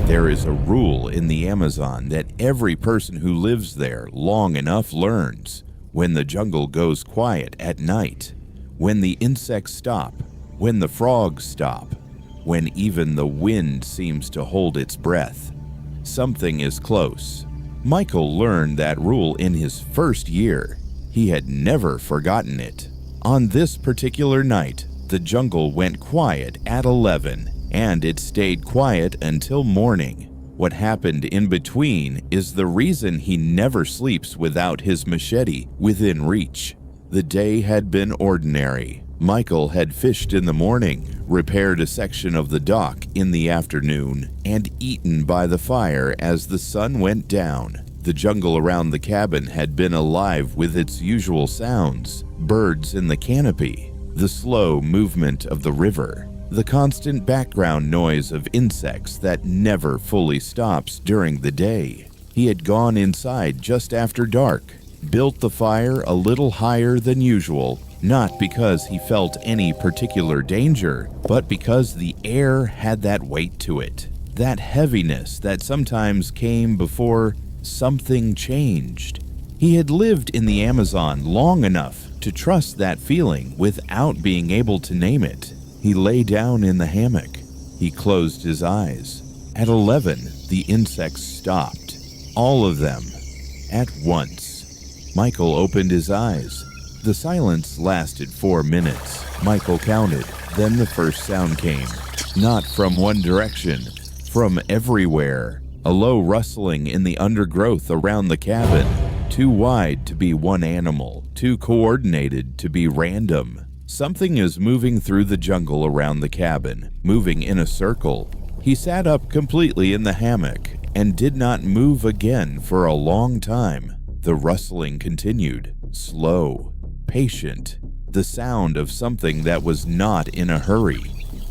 There is a rule in the Amazon that every person who lives there long enough learns. When the jungle goes quiet at night, when the insects stop, when the frogs stop, when even the wind seems to hold its breath, something is close. Michael learned that rule in his first year. He had never forgotten it. On this particular night, the jungle went quiet at 11, and it stayed quiet until morning. What happened in between is the reason he never sleeps without his machete within reach. The day had been ordinary. Michael had fished in the morning, repaired a section of the dock in the afternoon, and eaten by the fire as the sun went down. The jungle around the cabin had been alive with its usual sounds: birds in the canopy, the slow movement of the river, the constant background noise of insects that never fully stops during the day. He had gone inside just after dark, built the fire a little higher than usual, not because he felt any particular danger, but because the air had that weight to it, that heaviness that sometimes came before something changed. He had lived in the Amazon long enough to trust that feeling without being able to name it. He lay down in the hammock. He closed his eyes. At 11, the insects stopped. All of them. At once. Michael opened his eyes. The silence lasted 4 minutes. Michael counted. Then the first sound came. Not from one direction, from everywhere. A low rustling in the undergrowth around the cabin. Too wide to be one animal, too coordinated to be random. Something is moving through the jungle around the cabin, moving in a circle. He sat up completely in the hammock and did not move again for a long time. The rustling continued, slow, patient, the sound of something that was not in a hurry.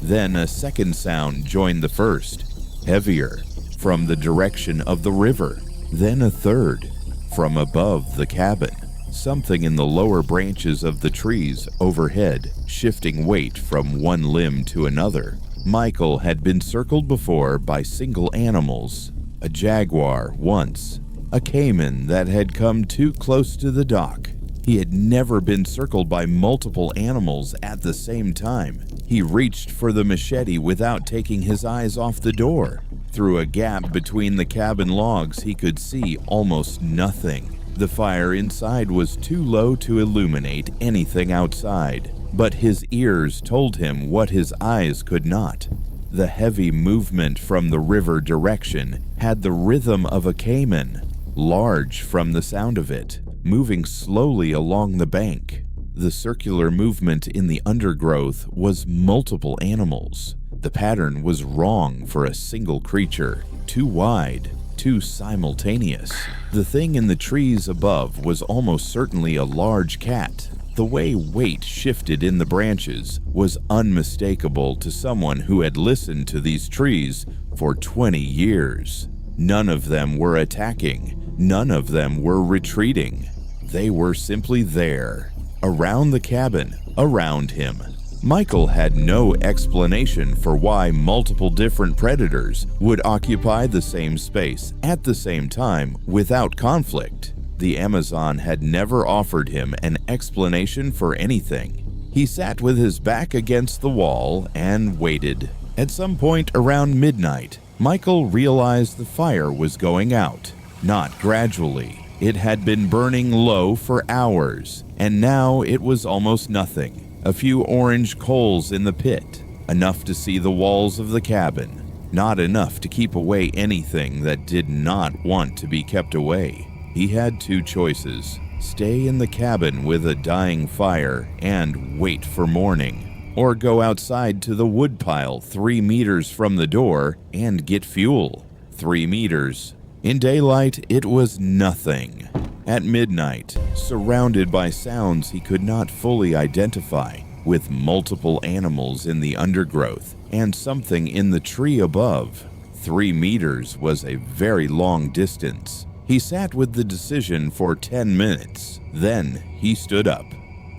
Then a second sound joined the first, heavier, from the direction of the river. Then a third, from above the cabin. Something in the lower branches of the trees overhead, shifting weight from one limb to another. Michael had been circled before by single animals. A jaguar once, a caiman that had come too close to the dock. He had never been circled by multiple animals at the same time. He reached for the machete without taking his eyes off the door. Through a gap between the cabin logs, he could see almost nothing. The fire inside was too low to illuminate anything outside, but his ears told him what his eyes could not. The heavy movement from the river direction had the rhythm of a caiman, large from the sound of it, moving slowly along the bank. The circular movement in the undergrowth was multiple animals. The pattern was wrong for a single creature, too wide, too simultaneous. The thing in the trees above was almost certainly a large cat. The way weight shifted in the branches was unmistakable to someone who had listened to these trees for 20 years. None of them were attacking. None of them were retreating. They were simply there, around the cabin, around him. Michael had no explanation for why multiple different predators would occupy the same space at the same time without conflict. The Amazon had never offered him an explanation for anything. He sat with his back against the wall and waited. At some point around midnight, Michael realized the fire was going out. Not gradually. It had been burning low for hours, and now it was almost nothing. A few orange coals in the pit, enough to see the walls of the cabin, not enough to keep away anything that did not want to be kept away. He had two choices: stay in the cabin with a dying fire and wait for morning, or go outside to the woodpile 3 meters from the door and get fuel. 3 meters. In daylight, it was nothing. At midnight, surrounded by sounds he could not fully identify, with multiple animals in the undergrowth and something in the tree above, 3 meters was a very long distance. He sat with the decision for 10 minutes. Then he stood up.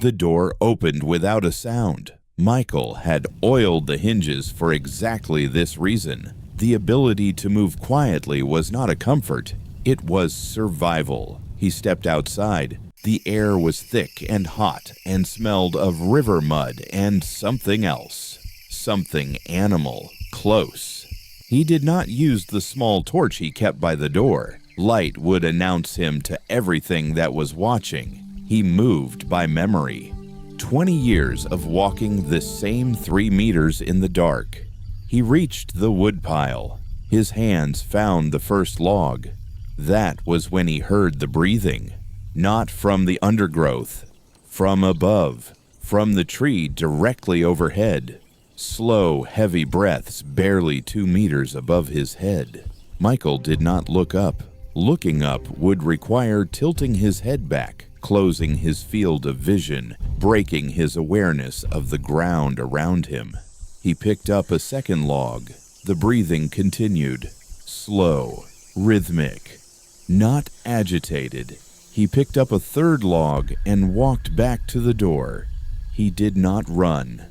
The door opened without a sound. Michael had oiled the hinges for exactly this reason. The ability to move quietly was not a comfort, it was survival. He stepped outside. The air was thick and hot and smelled of river mud and something else. Something animal, close. He did not use the small torch he kept by the door. Light would announce him to everything that was watching. He moved by memory. 20 years of walking the same 3 meters in the dark. He reached the woodpile. His hands found the first log. That was when he heard the breathing. Not from the undergrowth, from above, from the tree directly overhead. Slow, heavy breaths barely 2 meters above his head. Michael did not look up. Looking up would require tilting his head back, closing his field of vision, breaking his awareness of the ground around him. He picked up a second log. The breathing continued, slow, rhythmic, not agitated. He picked up a third log and walked back to the door. He did not run.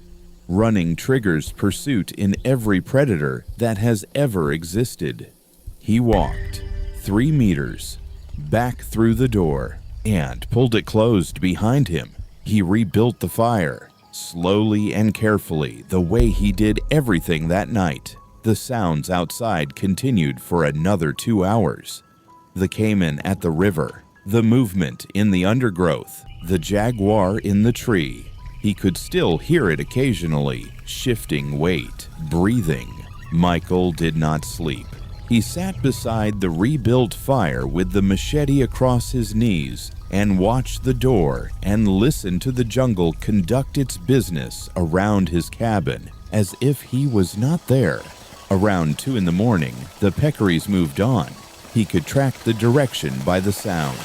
Running triggers pursuit in every predator that has ever existed. He walked 3 meters, back through the door, and pulled it closed behind him. He rebuilt the fire, slowly and carefully, the way he did everything that night. The sounds outside continued for another 2 hours. The caiman at the river, the movement in the undergrowth, the jaguar in the tree. He could still hear it occasionally, shifting weight, breathing. Michael did not sleep. He sat beside the rebuilt fire with the machete across his knees and watched the door and listened to the jungle conduct its business around his cabin as if he was not there. Around 2 in the morning, the peccaries moved on. He could track the direction by the sound.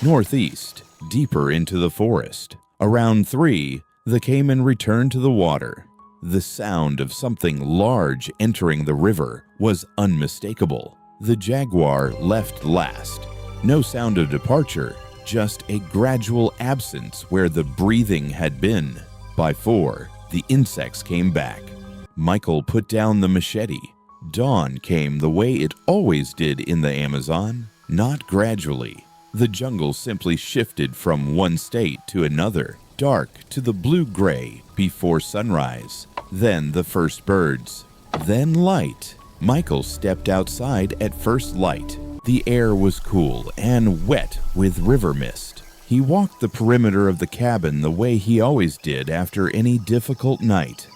Northeast, deeper into the forest. Around 3, the caiman returned to the water. The sound of something large entering the river was unmistakable. The jaguar left last. No sound of departure, just a gradual absence where the breathing had been. By 4, the insects came back. Michael put down the machete. Dawn came the way it always did in the Amazon, not gradually. The jungle simply shifted from one state to another, dark to the blue-gray before sunrise, then the first birds, then light. Michael stepped outside at first light. The air was cool and wet with river mist. He walked the perimeter of the cabin the way he always did after any difficult night,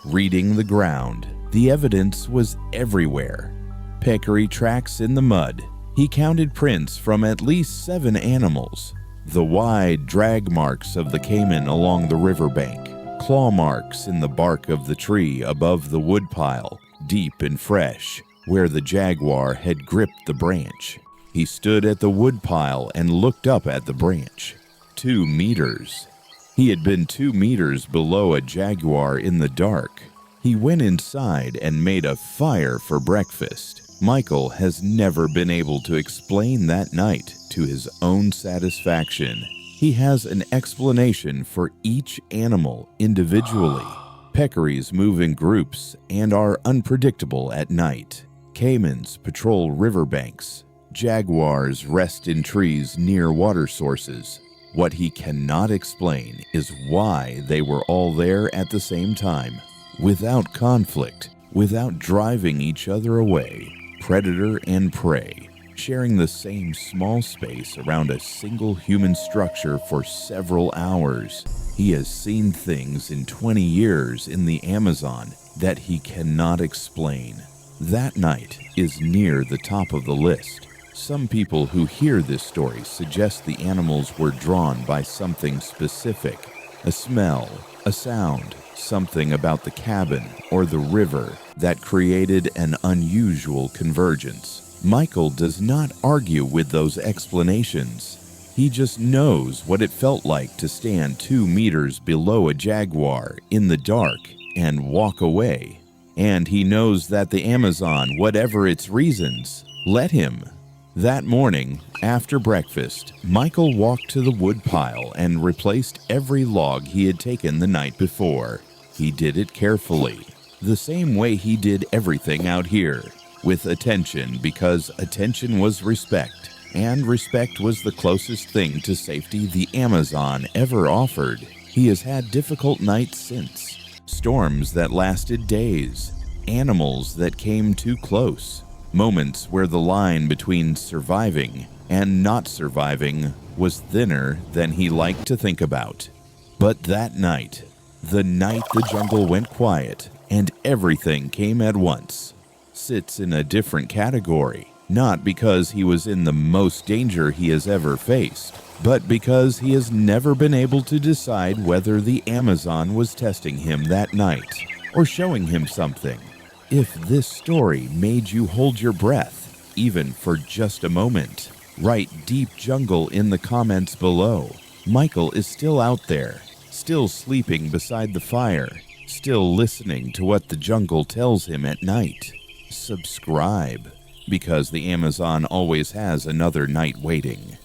reading the ground. The evidence was everywhere. Peccary tracks in the mud. He counted prints from at least 7 animals. The wide drag marks of the caiman along the riverbank. Claw marks in the bark of the tree above the woodpile, deep and fresh, where the jaguar had gripped the branch. He stood at the woodpile and looked up at the branch. 2 meters. He had been 2 meters below a jaguar in the dark. He went inside and made a fire for breakfast. Michael has never been able to explain that night to his own satisfaction. He has an explanation for each animal individually. Peccaries move in groups and are unpredictable at night. Caimans patrol riverbanks. Jaguars rest in trees near water sources. What he cannot explain is why they were all there at the same time, without conflict, without driving each other away. Predator and prey, sharing the same small space around a single human structure for several hours. He has seen things in 20 years in the Amazon that he cannot explain. That night is near the top of the list. Some people who hear this story suggest the animals were drawn by something specific, a smell, a sound, something about the cabin or the river that created an unusual convergence. Michael does not argue with those explanations. He just knows what it felt like to stand 2 meters below a jaguar in the dark and walk away. And he knows that the Amazon, whatever its reasons, let him. That morning, after breakfast, Michael walked to the woodpile and replaced every log he had taken the night before. He did it carefully, the same way he did everything out here. with attention because attention was respect, and respect was the closest thing to safety the Amazon ever offered. He has had difficult nights since, storms that lasted days, animals that came too close, moments where the line between surviving and not surviving was thinner than he liked to think about. But that night, the night the jungle went quiet and everything came at once, sits in a different category, not because he was in the most danger he has ever faced, but because he has never been able to decide whether the Amazon was testing him that night or showing him something. If this story made you hold your breath, even for just a moment, write Deep Jungle in the comments below. Michael is still out there, still sleeping beside the fire, still listening to what the jungle tells him at night. Subscribe, because the Amazon always has another night waiting.